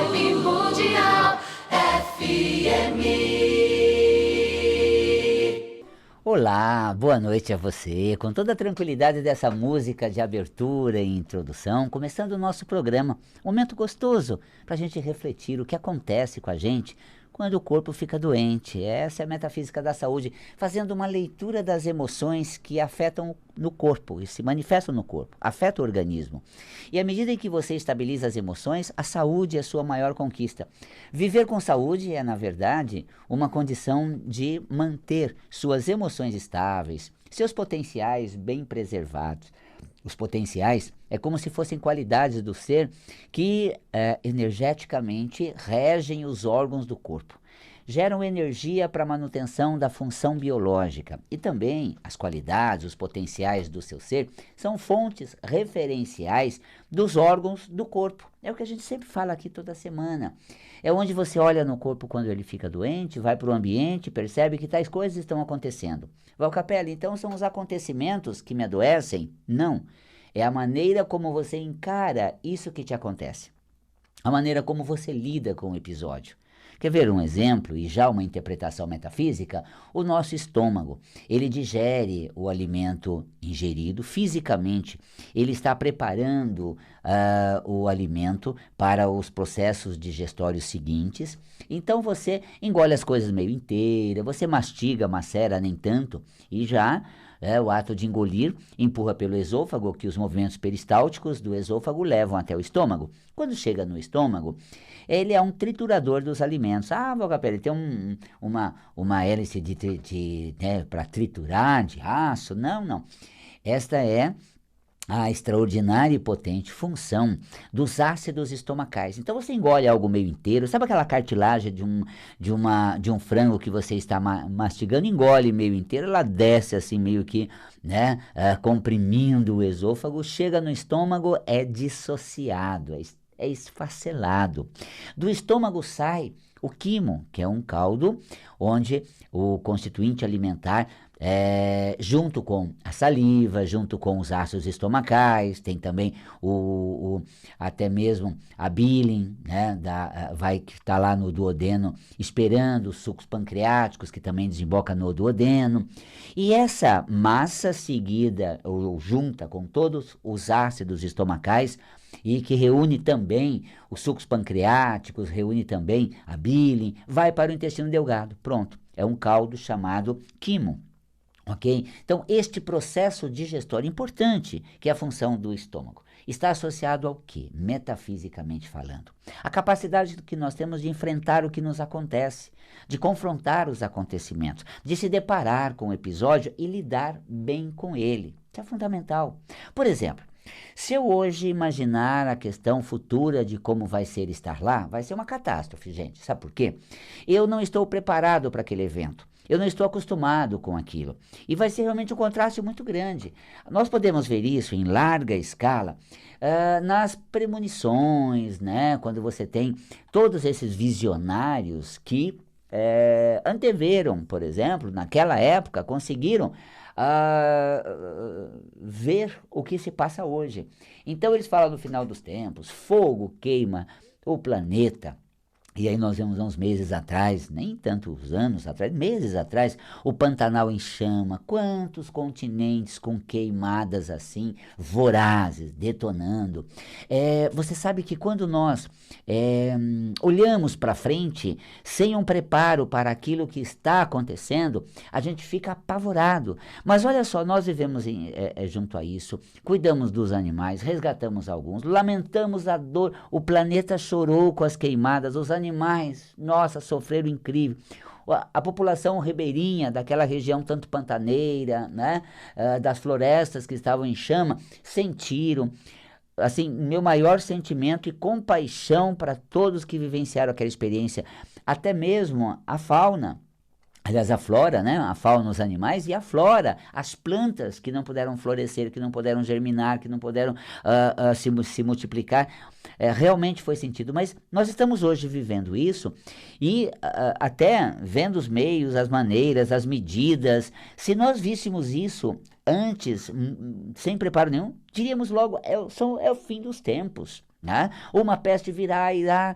Vibe Mundial FM. Olá, boa noite a você. Com toda a tranquilidade dessa música de abertura e introdução, começando o nosso programa. Um momento gostoso para a gente refletir o que acontece com a gente quando o corpo fica doente. Essa é a metafísica da saúde, fazendo uma leitura das emoções que afetam no corpo e se manifestam no corpo, afetam o organismo. E à medida em que você estabiliza as emoções, a saúde é a sua maior conquista. Viver com saúde é, na verdade, uma condição de manter suas emoções estáveis, seus potenciais bem preservados. Os potenciais é como se fossem qualidades do ser que energeticamente regem os órgãos do corpo. Geram energia para a manutenção da função biológica. E também as qualidades, os potenciais do seu ser são fontes referenciais dos órgãos do corpo. É o que a gente sempre fala aqui toda semana. É onde você olha no corpo quando ele fica doente, vai para o ambiente, percebe que tais coisas estão acontecendo. Valcapelli, então são os acontecimentos que me adoecem? Não. É a maneira como você encara isso que te acontece. A maneira como você lida com o episódio. Quer ver um exemplo e já uma interpretação metafísica? O nosso estômago, ele digere o alimento ingerido fisicamente, ele está preparando o alimento para os processos digestórios seguintes. Então você engole as coisas meio inteiras, você mastiga, macera nem tanto e já... o ato de engolir empurra pelo esôfago, que os movimentos peristálticos do esôfago levam até o estômago. Quando chega no estômago, ele é um triturador dos alimentos. Ah, Valcapelli, tem uma hélice para triturar de aço? Não, não. Esta é a extraordinária e potente função dos ácidos estomacais. Então você engole algo meio inteiro, sabe aquela cartilagem de um frango que você está mastigando, engole meio inteiro, ela desce assim meio que, comprimindo o esôfago, chega no estômago, é dissociado, é esfacelado. Do estômago sai o quimo, que é um caldo onde o constituinte alimentar junto com a saliva, junto com os ácidos estomacais, tem também até mesmo a bile, que está lá no duodeno, esperando os sucos pancreáticos, que também desemboca no duodeno. E essa massa seguida, ou junta com todos os ácidos estomacais, e que reúne também os sucos pancreáticos, reúne também a bile, vai para o intestino delgado. Pronto, é um caldo chamado quimo. Ok? Então, este processo digestório importante, que é a função do estômago, está associado ao quê? Metafisicamente falando. A capacidade que nós temos de enfrentar o que nos acontece, de confrontar os acontecimentos, de se deparar com o episódio e lidar bem com ele. Isso é fundamental. Por exemplo, se eu hoje imaginar a questão futura de como vai ser estar lá, vai ser uma catástrofe, gente. Sabe por quê? Eu não estou preparado para aquele evento. Eu não estou acostumado com aquilo. E vai ser realmente um contraste muito grande. Nós podemos ver isso em larga escala nas premonições, quando você tem todos esses visionários que anteveram, por exemplo, naquela época, conseguiram ver o que se passa hoje. Então eles falam no final dos tempos, fogo queima o planeta. E aí nós vemos uns meses atrás, nem tantos anos atrás, meses atrás, o Pantanal em chama, quantos continentes com queimadas assim, vorazes, detonando. Você sabe que quando nós olhamos para frente, sem um preparo para aquilo que está acontecendo, a gente fica apavorado. Mas olha só, nós vivemos junto a isso, cuidamos dos animais, resgatamos alguns, lamentamos a dor, o planeta chorou com as queimadas, os animais, nossa, sofreram incrível. A população ribeirinha daquela região tanto pantaneira, das florestas que estavam em chama, sentiram. Assim, meu maior sentimento e compaixão para todos que vivenciaram aquela experiência, até mesmo a fauna. Aliás, a flora, a fauna, os animais e a flora, as plantas que não puderam florescer, que não puderam germinar, que não puderam se multiplicar, realmente foi sentido. Mas nós estamos hoje vivendo isso e até vendo os meios, as maneiras, as medidas. Se nós víssemos isso antes, sem preparo nenhum, diríamos logo, é o fim dos tempos. né? Uma peste virá e irá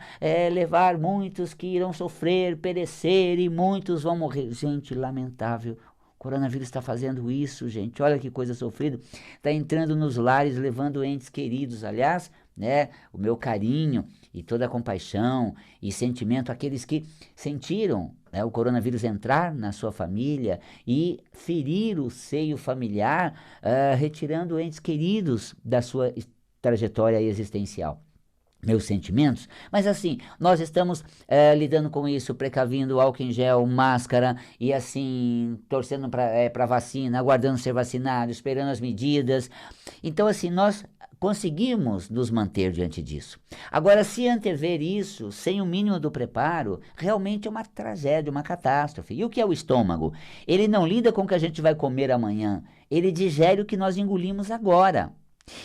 levar muitos que irão sofrer, perecer e muitos vão morrer. Gente, lamentável. O coronavírus está fazendo isso, gente. Olha que coisa sofrida. Está entrando nos lares, levando entes queridos. Aliás, né, o meu carinho e toda a compaixão e sentimento àqueles que sentiram, né, o coronavírus entrar na sua família e ferir o seio familiar, retirando entes queridos da sua trajetória existencial. Meus sentimentos, mas assim, nós estamos lidando com isso, precavindo álcool em gel, máscara e assim, torcendo para vacina, aguardando ser vacinado, esperando as medidas. Então, assim, nós conseguimos nos manter diante disso. Agora, se antever isso sem o mínimo do preparo, realmente é uma tragédia, uma catástrofe. E o que é o estômago? Ele não lida com o que a gente vai comer amanhã, ele digere o que nós engolimos agora.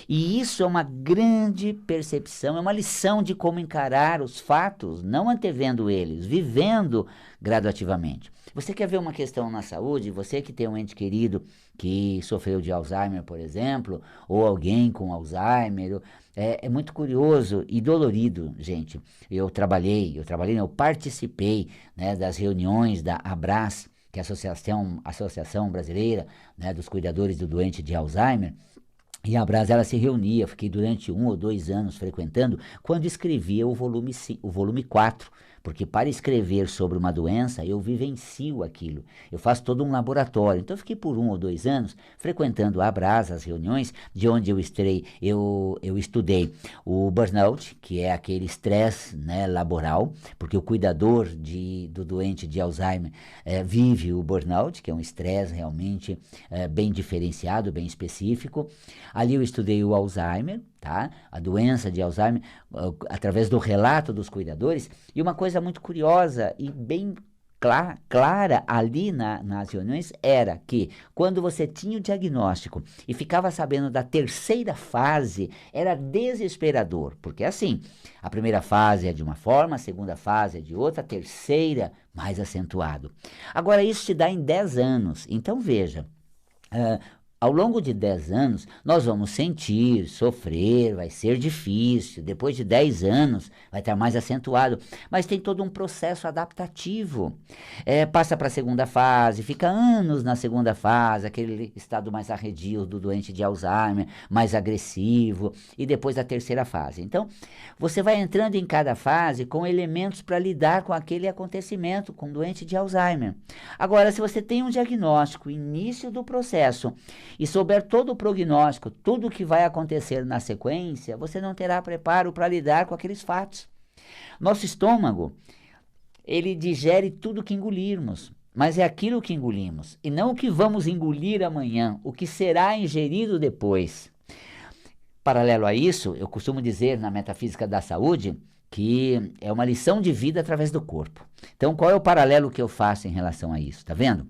E isso é uma grande percepção, é uma lição de como encarar os fatos, não antevendo eles, vivendo gradativamente. Você quer ver uma questão na saúde? Você que tem um ente querido que sofreu de Alzheimer, por exemplo, ou alguém com Alzheimer, é muito curioso e dolorido, gente. Eu participei, né, das reuniões da Abras, que é a Associação Brasileira, né, dos Cuidadores do Doente de Alzheimer. E a Brás, ela se reunia, fiquei durante 1 ou 2 anos frequentando, quando escrevia o volume 4, porque para escrever sobre uma doença, eu vivencio aquilo, eu faço todo um laboratório. Então, eu fiquei por 1 ou 2 anos frequentando a Brás, as reuniões, de onde eu estudei o burnout, que é aquele estresse, né, laboral, porque o cuidador do doente de Alzheimer vive o burnout, que é um estresse realmente bem diferenciado, bem específico. Ali eu estudei o Alzheimer, tá? A doença de Alzheimer, através do relato dos cuidadores. E uma coisa muito curiosa e bem clara ali nas reuniões era que quando você tinha o diagnóstico e ficava sabendo da terceira fase, era desesperador, porque assim, a primeira fase é de uma forma, a segunda fase é de outra, a terceira mais acentuado. Agora isso se dá em 10 anos, então veja, ao longo de 10 anos, nós vamos sentir, sofrer, vai ser difícil. Depois de 10 anos, vai estar mais acentuado. Mas tem todo um processo adaptativo. Passa para a segunda fase, fica anos na segunda fase, aquele estado mais arredio do doente de Alzheimer, mais agressivo, e depois a terceira fase. Então, você vai entrando em cada fase com elementos para lidar com aquele acontecimento, com o doente de Alzheimer. Agora, se você tem um diagnóstico, início do processo, e souber todo o prognóstico, tudo o que vai acontecer na sequência, você não terá preparo para lidar com aqueles fatos. Nosso estômago, ele digere tudo que engolirmos, mas é aquilo que engolimos, e não o que vamos engolir amanhã, o que será ingerido depois. Paralelo a isso, eu costumo dizer na metafísica da saúde, que é uma lição de vida através do corpo. Então, qual é o paralelo que eu faço em relação a isso? Tá vendo?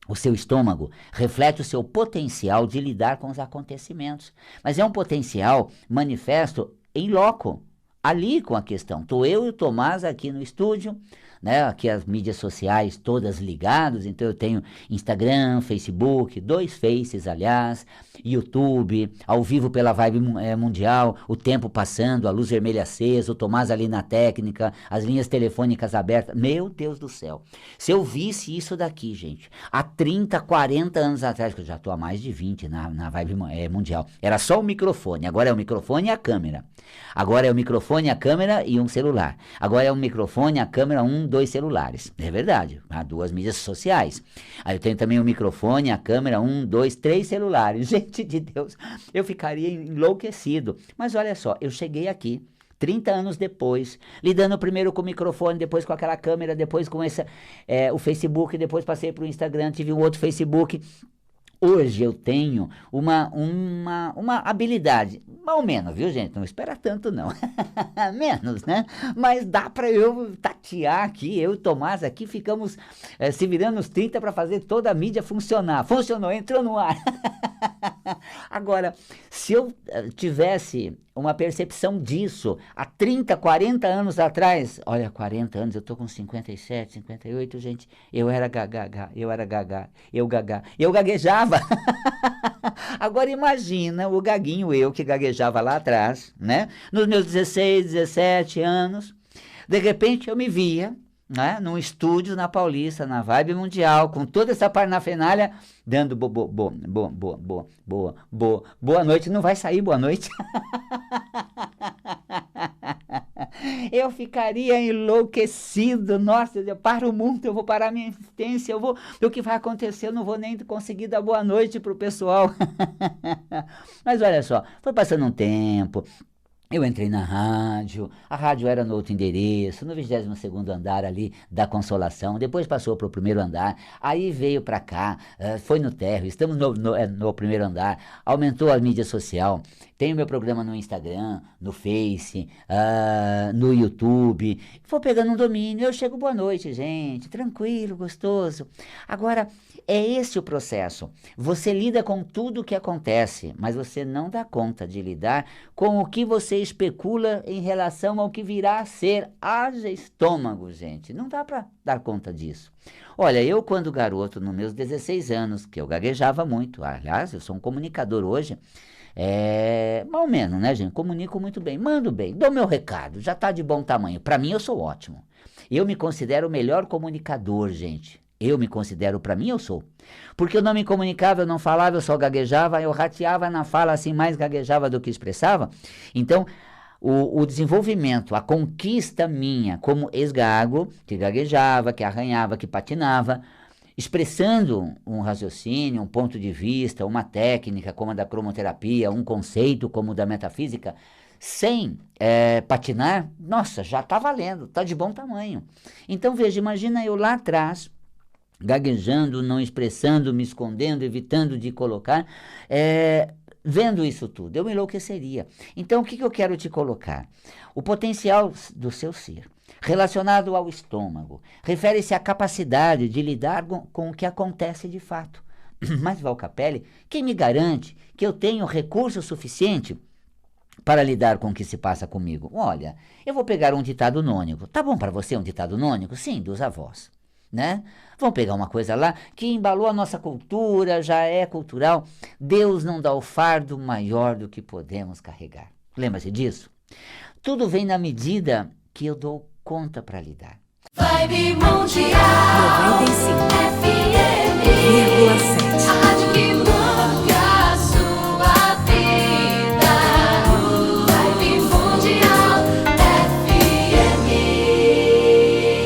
O seu estômago reflete o seu potencial de lidar com os acontecimentos, mas é um potencial manifesto em loco, ali com a questão. Estou eu e o Tomás aqui no estúdio, né? Aqui as mídias sociais todas ligadas, então eu tenho Instagram, Facebook, 2 Faces, aliás, YouTube, ao vivo pela Vibe Mundial, o tempo passando, a luz vermelha acesa, o Tomás ali na técnica, as linhas telefônicas abertas. Meu Deus do céu, se eu visse isso daqui, gente, há 30, 40 anos atrás, que eu já estou há mais de 20 na Vibe Mundial, era só o microfone, agora é o microfone e a câmera. Agora é o microfone, a câmera e um celular. Agora é o microfone, a câmera, 2 celulares. É verdade, há 2 mídias sociais. Aí eu tenho também o microfone, a câmera, 2, 3 celulares. Gente de Deus, eu ficaria enlouquecido. Mas olha só, eu cheguei aqui 30 anos depois, lidando primeiro com o microfone, depois com aquela câmera, depois com o Facebook, depois passei para o Instagram, tive um outro Facebook. Hoje eu tenho uma habilidade, mal menos, viu, gente? Não espera tanto, não. Menos, né? Mas dá para eu tatear aqui, eu e o Tomás aqui, ficamos se virando nos 30 para fazer toda a mídia funcionar. Funcionou, entrou no ar. Agora, se eu tivesse uma percepção disso há 30, 40 anos atrás, olha, 40 anos, eu tô com 57, 58, gente, eu gaguejava. Agora imagina o gaguinho, eu que gaguejava lá atrás, né? Nos meus 16, 17 anos, de repente eu me via, né, num estúdio na Paulista, na Vibe Mundial, com toda essa parnafernália, dando boa noite. Não vai sair boa noite? Eu ficaria enlouquecido. Nossa, eu paro o mundo, eu vou parar minha existência, o que vai acontecer? Eu não vou nem conseguir dar boa noite pro pessoal. Mas olha só, foi passando um tempo. Eu entrei na rádio, a rádio era no outro endereço, no 22º andar ali da Consolação, depois passou para o primeiro andar, aí veio para cá, foi no térreo, estamos no primeiro andar, aumentou a mídia social, tenho meu programa no Instagram, no Face, no YouTube, vou pegando um domínio, eu chego, boa noite, gente, tranquilo, gostoso. Agora, é esse o processo, você lida com tudo o que acontece, mas você não dá conta de lidar com o que você especula em relação ao que virá a ser. Haja estômago, gente. Não dá para dar conta disso. Olha, eu quando garoto, nos meus 16 anos, que eu gaguejava muito, aliás, eu sou um comunicador hoje, mal ou menos, né, gente? Comunico muito bem, mando bem, dou meu recado, já está de bom tamanho. Para mim, eu sou ótimo. Eu me considero o melhor comunicador, gente. Eu me considero, para mim eu sou. Porque eu não me comunicava, eu não falava, eu só gaguejava, eu rateava na fala assim, mais gaguejava do que expressava. Então, o desenvolvimento, a conquista minha como ex-gago, que gaguejava, que arranhava, que patinava, expressando um raciocínio, um ponto de vista, uma técnica como a da cromoterapia, um conceito como o da metafísica, sem patinar, nossa, já está valendo, está de bom tamanho. Então, veja, imagina eu lá atrás, gaguejando, não expressando, me escondendo, evitando de colocar, vendo isso tudo, eu me enlouqueceria. Então, o que eu quero te colocar? O potencial do seu ser, relacionado ao estômago, refere-se à capacidade de lidar com o que acontece de fato. Mas, Val Capelli, quem me garante que eu tenho recurso suficiente para lidar com o que se passa comigo? Olha, eu vou pegar um ditado nônico. Tá bom para você um ditado nônico? Sim, dos avós. Né? Vamos pegar uma coisa lá que embalou a nossa cultura, já é cultural. Deus não dá o fardo maior do que podemos carregar. Lembra-se disso? Tudo vem na medida que eu dou conta para lidar. Vibe Mundial 95 FM.